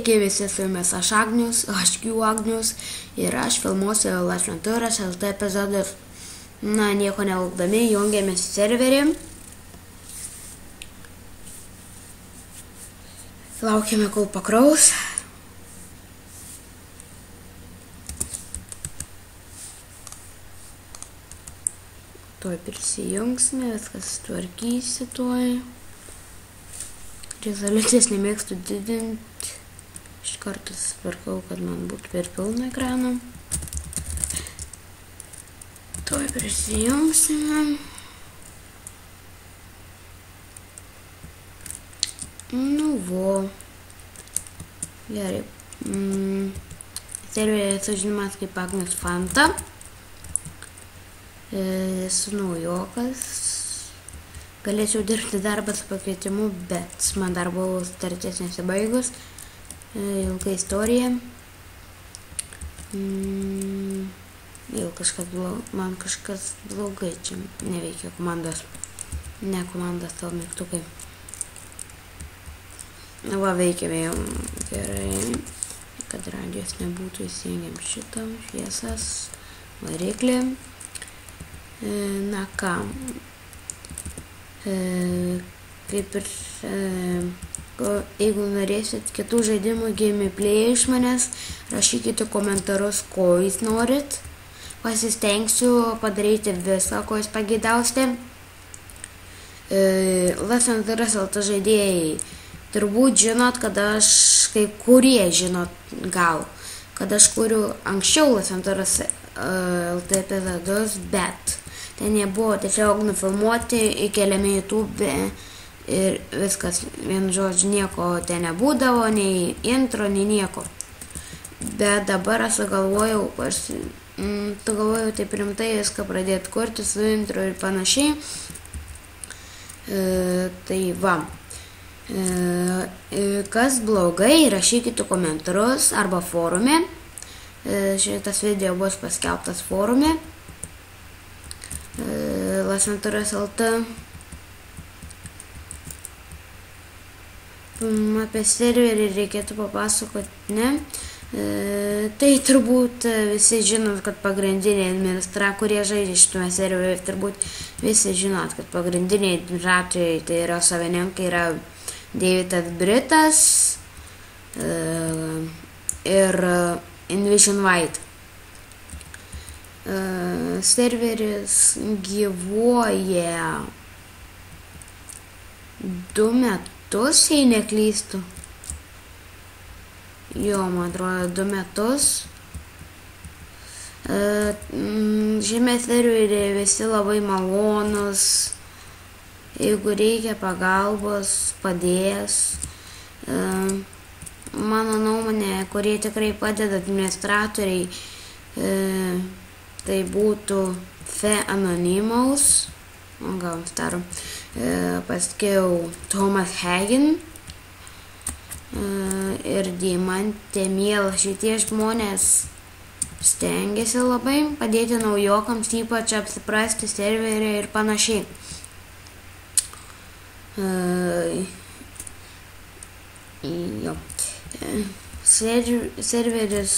Sveiki visi, su jumis aš Agnius ir aš filmuosiu Lašventuras LT epizodus. Na, nieko nelaukdami, jungiamės į serverį. Laukiame, kol pakraus. Tuoj prisijungsime, viskas tvarkysi tuoj. Rezoliucijas nemėgstu didinti. Iš karto susitvarkau, kad man būtų per pilną ekraną. Tuoj prisijungsime. Nu, vo. Gerai. Serverė esu žinomas kaip Agnius Fanta. Esu naujokas. Galėčiau dirbti darbą su pakvietimu, bet man darbo sutarties nesibaigus. Ilga istorija. Man kažkas blogai čia neveikia komandos. Ne komandos, tavo mygtukai. Va, veikia jau gerai. Kad radijos nebūtų, įsijungiam šitą šviesas, variklį. Na ką. Kaip ir jeigu norėsit kitų žaidimų gameplay iš manęs, rašykite komentarus, ko jūs norit. Pasistengsiu padaryti visą, ko jūs pageidausite. Lašventuras LT žaidėjai turbūt žinot, kad aš, kai kurie žinot gal, kad aš kuriu anksčiau Lašventuras LT epizodus, bet ten nebuvo tiesiog nufilmuoti, įkeliami YouTube ir viskas, vienu žodžiu, nieko ten nebūdavo, nei intro, nei nieko. Bet dabar aš sugalvojau, taip rimtai viską pradėti kurti su intro ir panašiai. Tai va. Kas blogai, rašykite komentarus arba forume. Šitas video bus paskelbtas forume. Lašventuras LT. Apie serverį reikėtų papasakoti, ne? Tai turbūt visi žinot, kad pagrindiniai administratoriai, kurie žaidžia šitame serverį, turbūt visi žinot, kad pagrindiniai administratoriai, tai yra savininkai, yra Davidas Britas ir Invision White. Serveris gyvuoja 2 metus, jei neklystu. Jo, man atrodo, 2 metus. Šiame serveryje visi labai malonus. Jeigu reikia pagalbos, padės. Mano nuomonė, kurie tikrai padeda administratoriai, tai būtų Fe Anonymous, paskiau Thomas Hagen ir Deimantė Miela. Šitie žmonės stengiasi labai padėti naujokams, ypač apsiprasti serverį ir panašiai. Serveris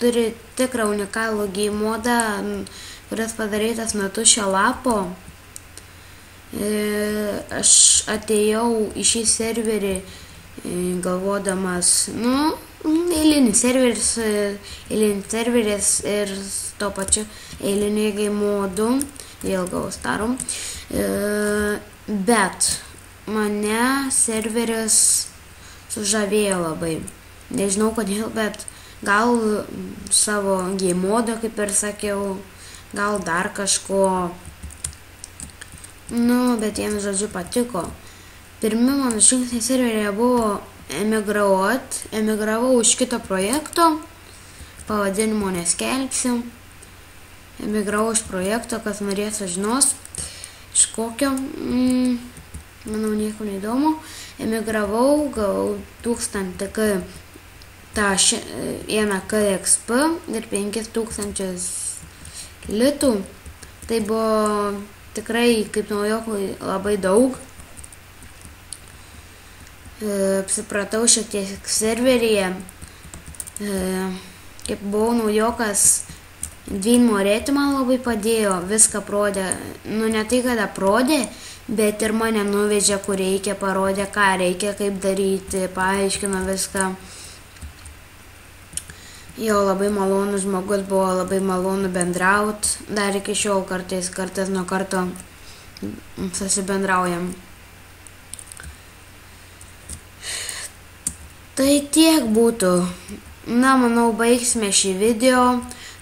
turi tikrą unikalų game modą, kuris padarytas nuo tuščio lapo. Aš atėjau į šį serverį galvodamas, eilinis serveris ir to pačiu eiliniu game modu, vėl gaus tarom. Bet mane serveris sužavėjo labai. Nežinau kodėl, bet gal savo game modo, kaip ir sakiau, gal dar kažko. Bet vienu žodžiu patiko. Pirmi mano žingsniai serverėje buvo emigravau iš kito projekto, pavadinimo neskelbsiu. Emigravau iš projekto, kas norės žinos, iš kokio, manau, nieko neįdomu. Emigravau, gavau 1000 KXP ir 5000 litų. Tai buvo tikrai kaip naujokui labai daug. apsipratau šiek tiek serveryje. Kaip buvau naujokas, Dvyn Morėti man labai padėjo, viską parodė, ne tai, kad aprodė, bet ir mane nuvežė, kur reikia, parodė, ką reikia, kaip daryti, paaiškino viską. Jo labai malonus žmogus buvo, labai malonu bendraut, dar iki šiol kartais nuo karto susibendraujam. Tai tiek būtų. Manau, baigsime šį video.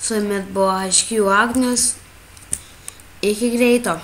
Su jumis buvo HQ Agnius. Iki greito.